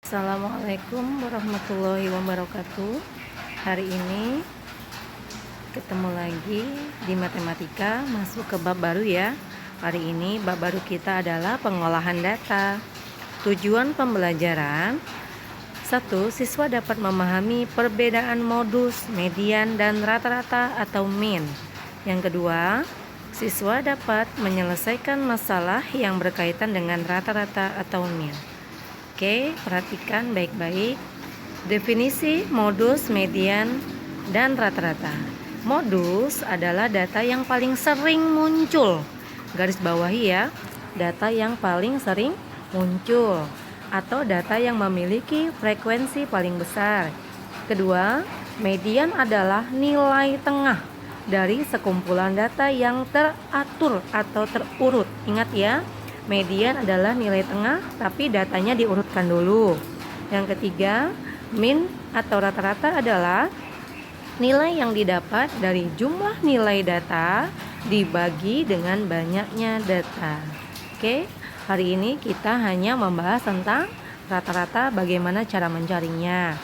Assalamualaikum warahmatullahi wabarakatuh. Hari ini ketemu lagi di matematika, masuk ke bab baru ya. Hari ini bab baru kita adalah pengolahan data. Tujuan pembelajaran: 1. Siswa dapat memahami perbedaan modus, median, dan rata-rata atau mean. Yang kedua, siswa dapat menyelesaikan masalah yang berkaitan dengan rata-rata atau mean. Oke, perhatikan baik-baik. Definisi modus, median, dan rata-rata. Modus adalah data yang paling sering muncul. Garis bawahi ya, data yang paling sering muncul atau data yang memiliki frekuensi paling besar. Kedua, median adalah nilai tengah dari sekumpulan data yang teratur atau terurut. Ingat ya, median adalah nilai tengah, tapi datanya diurutkan dulu. Yang ketiga, mean atau rata-rata adalah nilai yang didapat dari jumlah nilai data dibagi dengan banyaknya data. Oke, hari ini kita hanya membahas tentang rata-rata, bagaimana cara mencarinya.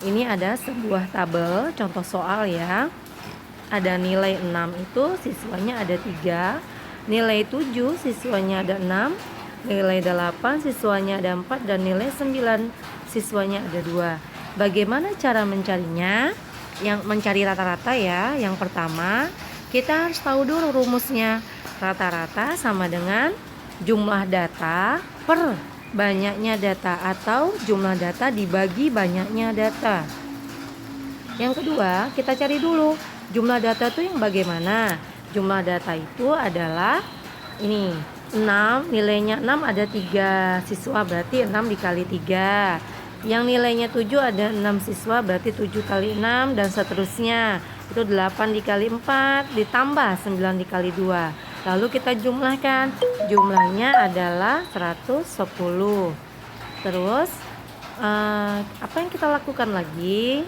Ini ada sebuah tabel contoh soal ya. Ada nilai 6 itu siswanya ada 3. Nilai 7 siswanya ada 6, nilai 8 siswanya ada 4, dan nilai 9 siswanya ada 2. Bagaimana cara mencarinya? Yang mencari rata-rata ya. Yang pertama, kita harus tahu dulu rumusnya. Rata-rata sama dengan jumlah data per banyaknya data atau jumlah data dibagi banyaknya data. Yang kedua, kita cari dulu jumlah data itu yang bagaimana. Jumlah data itu adalah ini 6, nilainya 6 ada 3 siswa, berarti 6 dikali 3. Yang nilainya 7 ada 6 siswa, berarti 7 kali 6 dan seterusnya. Itu 8 dikali 4 ditambah 9 dikali 2. Lalu kita jumlahkan, jumlahnya adalah 110. Terus apa yang kita lakukan lagi?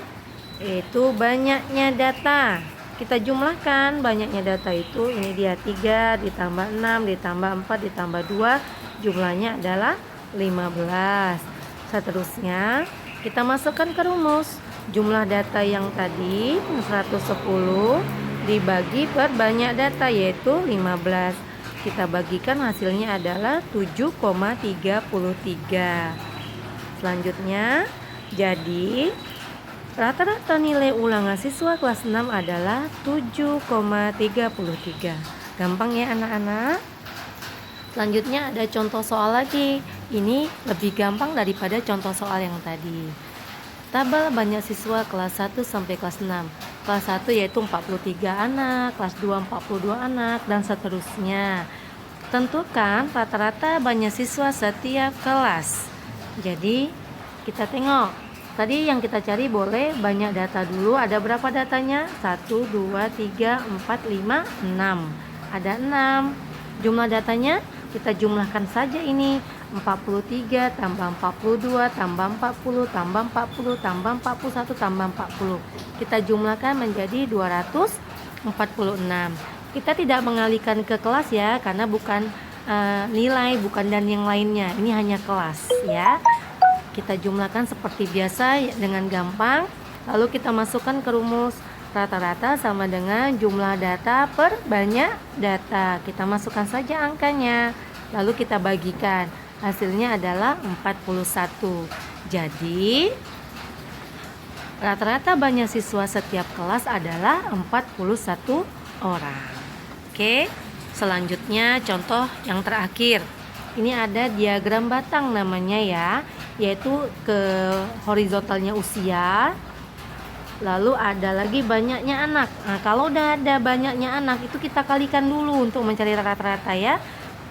Itu banyaknya data. Kita jumlahkan banyaknya data itu, ini dia 3 ditambah 6 ditambah 4 ditambah 2, jumlahnya adalah 15. Seterusnya kita masukkan ke rumus. Jumlah data yang tadi 110 dibagi per banyak data yaitu 15. Kita bagikan, hasilnya adalah 7,33. Selanjutnya, jadi rata-rata nilai ulangan siswa kelas 6 adalah 7,33. Gampang ya anak-anak? Selanjutnya ada contoh soal lagi. Ini lebih gampang daripada contoh soal yang tadi. Tabel banyak siswa kelas 1 sampai kelas 6. Kelas 1 yaitu 43 anak, kelas 2 42 anak, dan seterusnya. Tentukan rata-rata banyak siswa setiap kelas. Jadi kita tengok. Tadi yang kita cari boleh banyak data dulu. Ada berapa datanya? 1, 2, 3, 4, 5, 6. Ada 6. Jumlah datanya kita jumlahkan saja ini. 43 tambah 42 tambah 40 tambah 40 tambah 41 tambah 40. Kita jumlahkan menjadi 246. Kita tidak mengalihkan ke kelas ya, karena bukan nilai, bukan dan yang lainnya. Ini hanya kelas ya. Kita jumlahkan seperti biasa dengan gampang. Lalu kita masukkan ke rumus. Rata-rata sama dengan jumlah data per banyak data. Kita masukkan saja angkanya. Lalu kita bagikan. Hasilnya adalah 41. Jadi rata-rata banyak siswa setiap kelas adalah 41 orang. Oke, selanjutnya contoh yang terakhir. Ini ada diagram batang namanya ya, yaitu ke horizontalnya usia. Lalu ada lagi banyaknya anak. Nah, kalau udah ada banyaknya anak itu kita kalikan dulu untuk mencari rata-rata ya.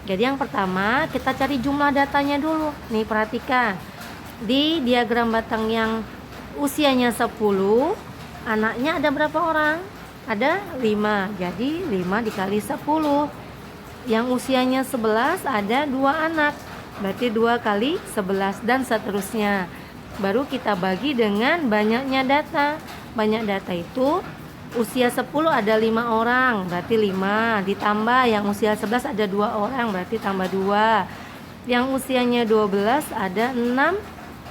Jadi yang pertama kita cari jumlah datanya dulu. Nih perhatikan. Di diagram batang yang usianya 10, anaknya ada berapa orang? Ada 5. Jadi 5 dikali 10. Yang usianya 11 ada 2 anak. Berarti 2 kali 11 dan seterusnya. Baru kita bagi dengan banyaknya data. Banyak data itu usia 10 ada 5 orang, berarti 5. Ditambah yang usia 11 ada 2 orang, berarti tambah 2. Yang usianya 12 ada 6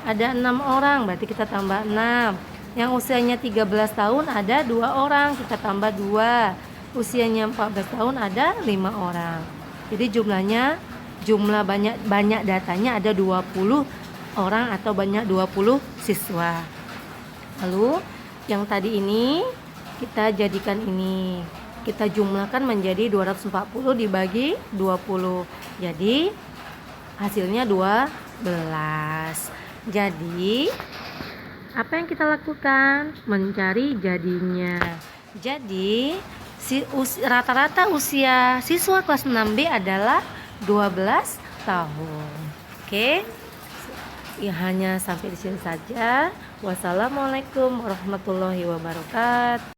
ada 6 orang, berarti kita tambah 6. Yang usianya 13 tahun ada 2 orang, kita tambah 2. Usianya 14 tahun ada 5 orang. Jadi jumlah banyak datanya ada 20 orang atau banyak 20 siswa. Lalu yang tadi ini kita jadikan ini, kita jumlahkan menjadi 240 dibagi 20. Jadi hasilnya 12. Jadi apa yang kita lakukan? Mencari jadinya. Jadi rata-rata usia siswa kelas 6B adalah 12 tahun. Oke. Ya, hanya sampai di sini saja. Wassalamualaikum warahmatullahi wabarakatuh.